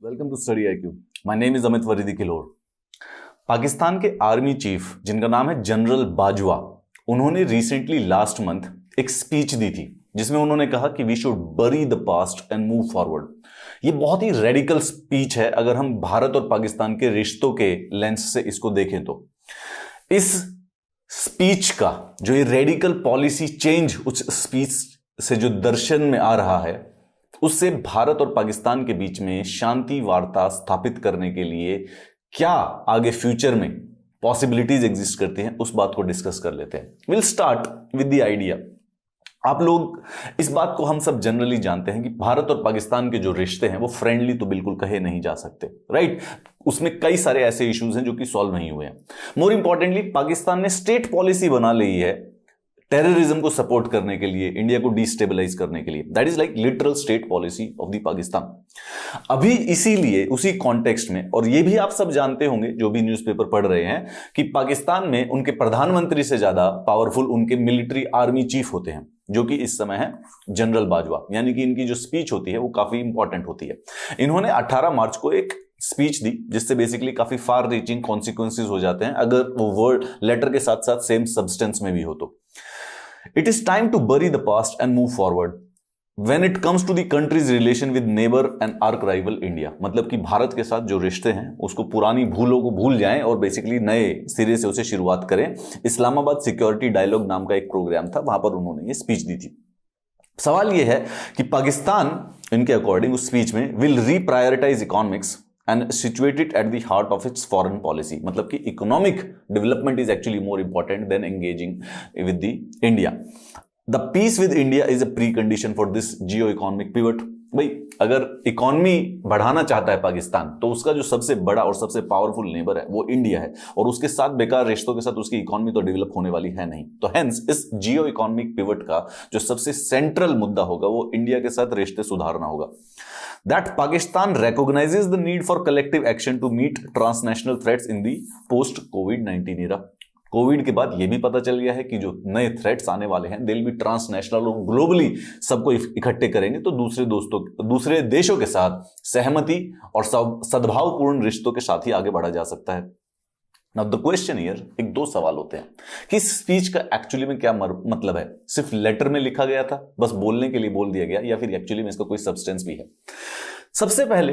Welcome to study IQ। My name is Amit Varidi Kilor. Pakistan के army chief जिनका नाम है जनरल बाजवा, उन्होंने रिसेंटली लास्ट मंथ एक स्पीच दी थी जिसमें उन्होंने कहा कि we should bury the past and move forward. ये बहुत ही रेडिकल स्पीच है अगर हम भारत और पाकिस्तान के रिश्तों के लेंस से इसको देखें तो। इस स्पीच का जो ये रेडिकल पॉलिसी चेंज उस स्पीच से जो दर्शन में आ रहा है, उससे भारत और पाकिस्तान के बीच में शांति वार्ता स्थापित करने के लिए क्या आगे फ्यूचर में पॉसिबिलिटीज एग्जिस्ट करती हैं, उस बात को डिस्कस कर लेते हैं। Will start with the idea. आप लोग इस बात को हम सब जनरली जानते हैं कि भारत और पाकिस्तान के जो रिश्ते हैं वो फ्रेंडली तो बिल्कुल कहे नहीं जा सकते, राइट। उसमें कई सारे ऐसे इश्यूज हैं जो कि सॉल्व नहीं हुए हैं। मोर इंपॉर्टेंटली, पाकिस्तान ने स्टेट पॉलिसी बना ली है टेररिज्म को सपोर्ट करने के लिए, इंडिया को डिस्टेबलाइज करने के लिए। That is like literal state policy of the Pakistan. अभी इसीलिए उसी कॉन्टेक्स्ट में, और ये भी आप सब जानते होंगे जो भी न्यूज़पेपर पढ़ रहे हैं, कि पाकिस्तान में उनके प्रधानमंत्री से ज्यादा पावरफुल उनके मिलिट्री आर्मी चीफ होते हैं, जो कि इस समय है जनरल बाजवा। यानी कि इनकी जो स्पीच होती है वो काफी इंपॉर्टेंट होती है। इन्होंने 18 मार्च को एक स्पीच दी जिससे बेसिकली काफी फार रीचिंग कॉन्सिक्वेंसेज हो जाते हैं अगर वो वर्ड लेटर के साथ साथ सेम सब्सटेंस में भी हो तो। It is time to bury the past and move forward when it comes to the country's relation with neighbor and arch rival India। मतलब कि भारत के साथ जो रिश्ते हैं उसको पुरानी भूलों को भूल जाएं और बेसिकली नए सिरे से उसे शुरुआत करें। इस्लामाबाद सिक्योरिटी डायलॉग नाम का एक प्रोग्राम था, वहां पर उन्होंने ये स्पीच दी थी। सवाल यह है कि पाकिस्तान इनके अकॉर्डिंग उस स्पीच में will reprioritize economics and situate it at the heart of its foreign policy। मतलब कि economic development is actually more important than engaging with the India. The peace with India is a precondition for this geo economic pivot. भाई, अगर economy बढ़ाना चाहता है पाकिस्तान तो उसका जो सबसे बड़ा और सबसे पावरफुल नेबर है वो इंडिया है, और उसके साथ बेकार रिश्तों के साथ उसकी इकोनॉमी तो डेवलप होने वाली है नहीं। तो हेंस इस जियो इकोनॉमिक पिवट का जो सबसे सेंट्रल मुद्दा होगा वो इंडिया के साथ रिश्ते सुधारना होगा। That Pakistan recognizes the need for collective action to meet transnational threats in the post COVID-19 era। Covid के बाद यह भी पता चल गया है कि जो नए थ्रेट्स आने वाले हैं दिल भी ट्रांसनेशनल और ग्लोबली सबको इकट्ठे करेंगे तो दूसरे देशों के साथ सहमति और सद्भावपूर्ण रिश्तों के साथ ही आगे बढ़ा जा सकता है। नाउ द क्वेश्चन हियर, एक दो सवाल होते हैं कि इस स्पीच का एक्चुअली में क्या मतलब है। सिर्फ लेटर में लिखा गया था, बस बोलने के लिए बोल दिया गया, या फिर एक्चुअली में इसका कोई सब्सटेंस भी है। सबसे पहले,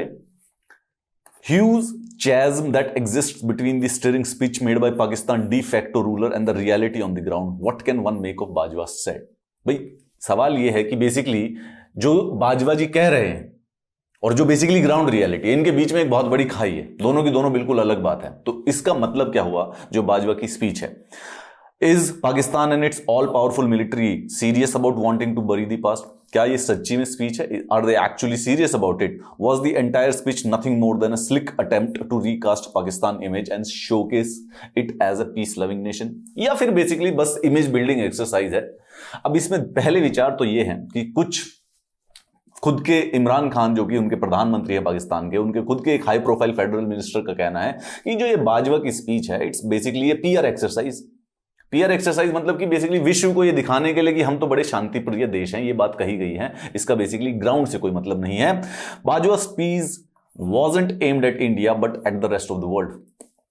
huge chasm that exists between the stirring speech made by Pakistan de facto ruler and the reality on the ground, what can one make of Bajwa said। भाई, सवाल यह है कि बेसिकली जो बाजवा जी कह रहे हैं और जो बेसिकली ग्राउंड रियलिटी, इनके बीच में एक बहुत बड़ी खाई है। दोनों की दोनों बिल्कुल अलग बात है। तो इसका मतलब क्या हुआ जो बाजवा की स्पीच है। Is Pakistan and it's all powerful military serious about wanting to bury the past. क्या ये सच्ची में स्पीच है? Are they actually serious about it? Was the entire speech nothing more than a slick attempt to recast Pakistan image and showcase it as a peace loving nation, या फिर basically बस image building exercise है? अब इसमें पहले विचार तो ये है कि कुछ खुद के इमरान खान जो कि उनके प्रधानमंत्री है पाकिस्तान के, उनके खुद के एक हाई प्रोफाइल फेडरल मिनिस्टर का कहना है कि जो ये बाजवा की स्पीच है it's basically A PR exercise. PR exercise मतलब कि बेसिकली विश्व को ये दिखाने के लिए कि हम तो बड़े शांतिप्रिय देश हैं, ये बात कही गई है। इसका बेसिकली ग्राउंड से कोई मतलब नहीं है। Bajwa speech wasn't aimed at India but at the rest of the world।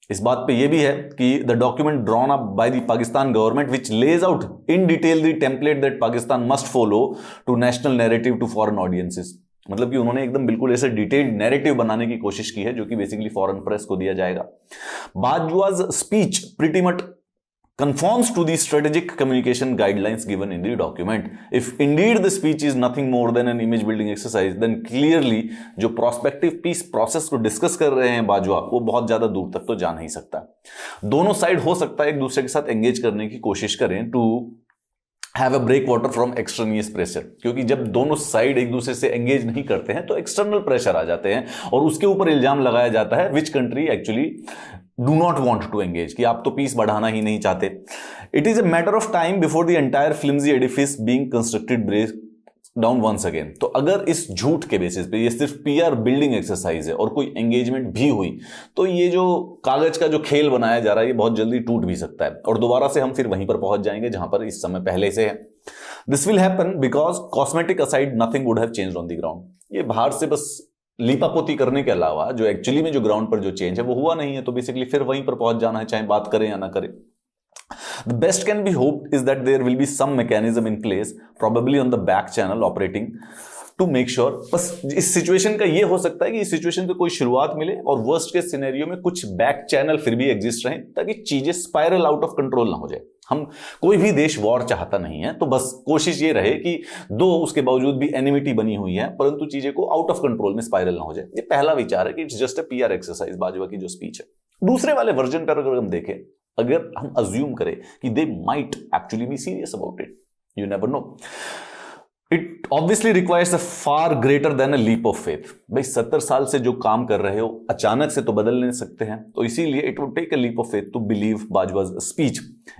इस बात पे ये भी है कि the document drawn up by the Pakistan government which lays out in detail the template that Pakistan must follow to national narrative to foreign audiences. मतलब कि उन्होंने एकदम बिल्कुल ऐसे डिटेल्ड नैरेटिव बनाने की कोशिश की है जो कि बेसिकली फॉरेन प्रेस को दिया जाएगा। Bajwa's speech pretty much conforms to the strategic communication guidelines given in the document। If indeed the speech is nothing more than an image building exercise, then clearly जो prospective peace process को discuss कर रहे हैं बाजवा, वो बहुत ज्यादा दूर तक तो जा नहीं सकता। दोनों साइड हो सकता है एक दूसरे के साथ एंगेज करने की कोशिश करें to have a break water from extraneous pressure, क्योंकि जब दोनों साइड एक दूसरे से एंगेज नहीं करते हैं तो एक्सटर्नल प्रेशर आ जाते हैं और उसके ऊपर इल्जाम लगाया जाता है which country actually do not want to engage, कि आप तो पीस बढ़ाना ही नहीं चाहते। It is a matter of time before the entire flimsy edifice being constructed break down once again. तो अगर इस झूठ के बेसिस पे ये सिर्फ पीआर बिल्डिंग एक्सरसाइज है और कोई एंगेजमेंट भी हुई तो ये जो कागज का जो खेल बनाया जा रहा है ये बहुत जल्दी टूट भी सकता है और दोबारा से हम फिर वहीं पर पहुंच जाएंगे जहां पर इस समय पहले से है। This will happen because cosmetic aside nothing would have changed on the ground. ये बाहर से बस लीपापोती करने के अलावा जो एक्चुअली में जो ग्राउंड पर जो चेंज है वो हुआ नहीं है, तो बेसिकली फिर वहीं पर पहुंच जाना है, चाहे बात करें या ना करें। The best can be hoped is that there will be some mechanism in place, probably on the back channel operating to make sure। बस इस सिचुएशन का ये हो सकता है कि इस सिचुएशन से कोई शुरुआत मिले और वर्स्ट के सिनेरियो में कुछ बैक चैनल फिर भी एग्जिस्ट रहें, ताकि चीजें स्पाइरल आउट ऑफ कंट्रोल ना हो जाए। हम कोई भी देश वॉर चाहता नहीं है, तो बस कोशिश ये रहे कि दो उसके बावजूद भी एनिमिटी बनी हुई है, परंतु चीजें को आउट ऑफ कंट्रोल में स्पाइरल ना हो जाए। ये पहला विचार है कि it's just a PR exercise, Bajwa की जो स्पीच है। दूसरे वाले वर्जन पर अगर हम देखें, अगर हम अज्यूम करें कि they might actually be serious about it, you never know, it obviously requires a far greater than a leap of faith. भाई 70 साल से जो काम कर रहे हो अचानक से तो बदल नहीं सकते हैं, तो इसीलिए it would take a leap of faith to believe Bajwa's speech.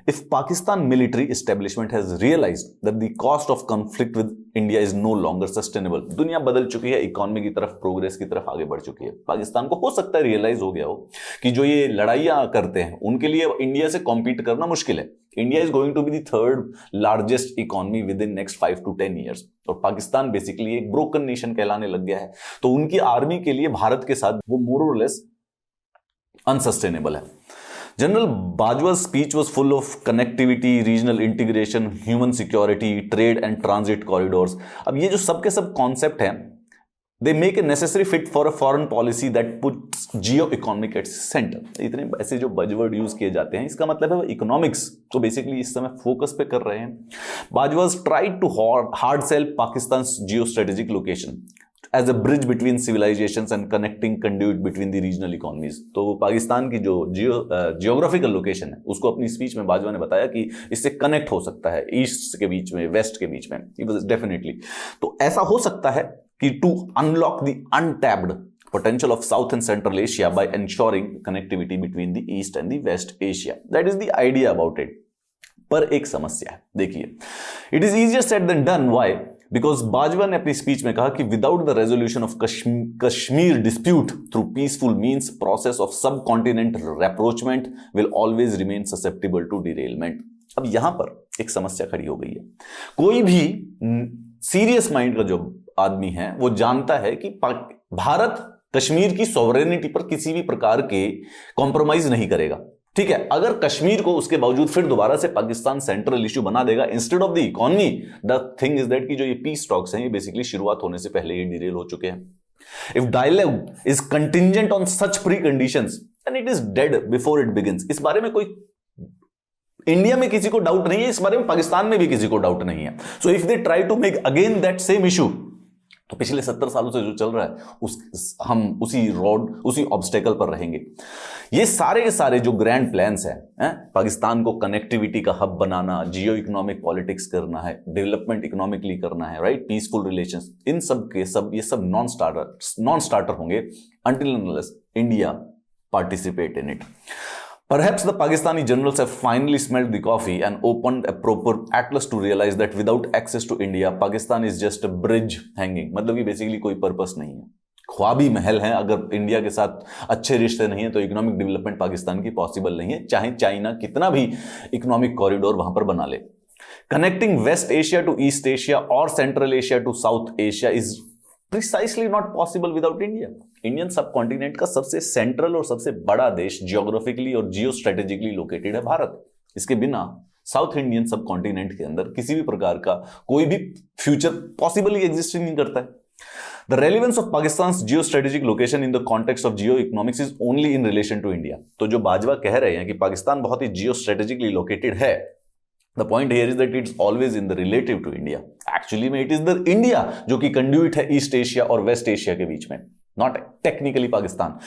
If Pakistan military establishment has realised that the cost of conflict with India is no longer sustainable. दुनिया बदल चुकी है, इकोनॉमी की तरफ, प्रोग्रेस की तरफ आगे बढ़ चुकी है। पाकिस्तान को हो सकता है रियलाइज हो गया हो कि जो ये लड़ाइयां करते हैं उनके लिए इंडिया से कॉम्पीट करना मुश्किल है। India is going to be the third largest economy within next 5 to 10 years, और पाकिस्तान बेसिकली एक ब्रोकन नेशन कहलाने लग गया है, तो उनकी आर्मी के लिए भारत के साथ वो मोर और लेस अनसस्टेनेबल है। General Bajwa's speech was full of connectivity, regional integration, human security, trade and transit corridors। अब ये जो सब के सब कॉन्सेप्ट हैं, they make a necessary fit for a foreign policy that puts geo-economic at center। इतने ऐसे जो बजवर्ड यूज किए जाते हैं, इसका मतलब है इकोनॉमिक्स तो बेसिकली इस समय फोकस पे कर रहे हैं। बाजवा's tried to hard sell Pakistan's geostrategic location as a bridge between civilizations and connecting conduit between the regional economies। तो पाकिस्तान की जो जियोग्राफिकल लोकेशन है उसको अपनी स्पीच में बाजवा ने बताया कि इससे कनेक्ट हो सकता है ईस्ट के बीच में, वेस्ट के बीच में, डेफिनेटली। तो ऐसा हो सकता है कि to unlock the untapped potential of South and Central Asia by ensuring connectivity between the East and the West Asia। That is the idea about it। पर एक समस्या है, देखिए, it is easier said than done। Why? Because Bajwa ने अपनी speech में कहा कि without the resolution of Kashmir dispute through peaceful means, process of subcontinent rapprochement will always remain susceptible to derailment। अब यहां पर एक समस्या खड़ी हो गई है। कोई भी सीरियस माइंड का जो आदमी है वो जानता है कि भारत कश्मीर की सॉवरेनिटी पर किसी भी प्रकार के कॉम्प्रोमाइज नहीं करेगा। ठीक है, अगर कश्मीर को उसके बावजूद फिर दोबारा से पाकिस्तान सेंट्रल इश्यू बना देगा instead of the economy, the thing is that कि जो ये पीस टॉक्स हैं ये बेसिकली शुरुआत होने से पहले ही डिरेल हो चुके हैं। If dialogue is contingent on such preconditions then it is dead before it begins. इस बारे में कोई इंडिया में किसी को डाउट नहीं है, इस बारे में पाकिस्तान में भी किसी को डाउट नहीं है। So if they try to make again that same issue, तो पिछले 70 सालों से जो चल रहा है हम उसी रोड, उसी ऑब्स्टेकल पर रहेंगे। ये सारे के सारे जो ग्रैंड प्लान्स हैं, पाकिस्तान को कनेक्टिविटी का हब बनाना, जियो इकोनॉमिक पॉलिटिक्स करना है, डेवलपमेंट इकोनॉमिकली करना है, राइट, पीसफुल रिलेशंस, इन सब के सब ये सब नॉन स्टार्टर होंगे until and unless India participate in it। Perhaps the Pakistani generals have finally smelled the coffee and opened a proper atlas to realize that without access to India, Pakistan is just a bridge hanging। मतलब कि basically कोई purpose नहीं है, ख्वाबी महल है। अगर India के साथ अच्छे रिश्ते नहीं है तो इकोनॉमिक डेवलपमेंट पाकिस्तान की पॉसिबल नहीं है, चाहे चाइना कितना भी इकोनॉमिक कॉरिडोर वहां पर बना ले। Connecting West Asia to East Asia और Central Asia to South Asia is precisely not possible without India. Indian subcontinent का सबसे सेंट्रल और सबसे बड़ा देश जियोग्राफिकली और जियो स्ट्रेटेजिकली लोकेटेड है भारत। इसके बिना साउथ इंडियन सब कॉन्टिनेंट के अंदर किसी भी प्रकार का कोई भी फ्यूचर पॉसिबली एग्जिस्ट नहीं करता है। The relevance of Pakistan's geostrategic location in the context of geo-economics is only in relation to India। तो जो बाजवा कह रहे हैं कि पाकिस्तान बहुत ही जियोस्ट्रेटेजिकली लोकेटेड है, the point here is that it's always in the relative to India। Actually में it is the India जो कि कंड्यूइट है ईस्ट एशिया और वेस्ट एशिया के बीच में, not technically Pakistan।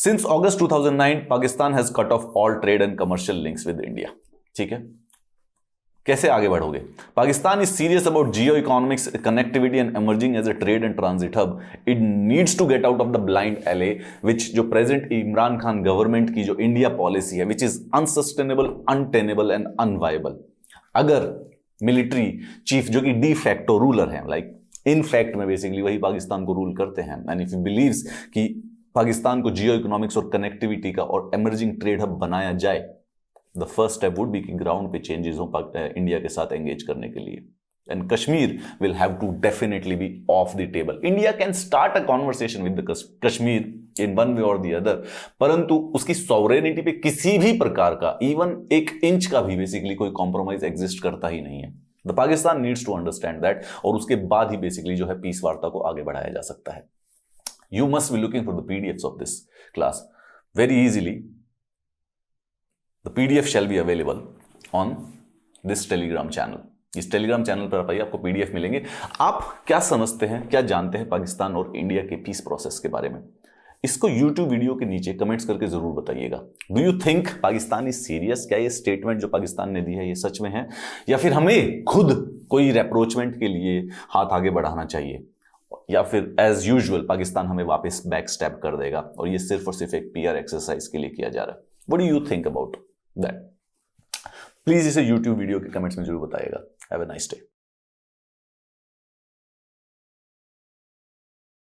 Since August 2009, Pakistan has cut off all trade and commercial links with India। ठीक है, कैसे आगे बढ़ोगे? Pakistan is serious about geo economics, connectivity and emerging as a trade and transit hub. It needs to get out of the blind alley which जो present Imran Khan government की जो India policy है which is unsustainable, untenable and unviable. अगर military chief जो कि de facto ruler है, like in fact में basically वही पाकिस्तान को रूल करते हैं, एंड इफ यू बिलीव्स कि पाकिस्तान को जियो इकोनॉमिक्स और कनेक्टिविटी का और एमर्जिंग ट्रेड हब बनाया जाए, the first step would be कि ग्राउंड पे चेंजेस हो इंडिया के साथ एंगेज करने के लिए। and Kashmir will have to definitely be off the table. India can start a conversation with the Kashmir in one way or the other, परंतु उसकी सॉवरेनिटी पे किसी भी प्रकार का इवन 1 इंच का भी बेसिकली कोई कॉम्प्रोमाइज एग्जिस्ट करता ही नहीं है. The Pakistan needs to understand that, और उसके बाद ही बेसिकली जो है पीस वार्ता को आगे बढ़ाया जा सकता है. You must be looking for the PDFs of this class very easily. The PDF shall be available on this Telegram channel. इस टेलीग्राम चैनल पर आइए, आपको PDF मिलेंगे. आप क्या समझते हैं, क्या जानते हैं पाकिस्तान और इंडिया के पीस प्रोसेस के बारे में, इसको YouTube वीडियो के नीचे कमेंट्स करके जरूर बताइएगा. Do you think Pakistan is serious? क्या ये स्टेटमेंट जो पाकिस्तान ने दी है ये सच में है, या फिर हमें खुद कोई रेप्रोचमेंट के लिए हाथ आगे बढ़ाना चाहिए, या फिर एज यूजुअल पाकिस्तान हमें वापस बैक स्टेप कर देगा और ये सिर्फ और सिर्फ एक PR एक्सरसाइज के लिए किया जा रहा है? What do you think about that? Please इसे YouTube वीडियो के कमेंट्स में जरूर बताइएगा. Have a nice day.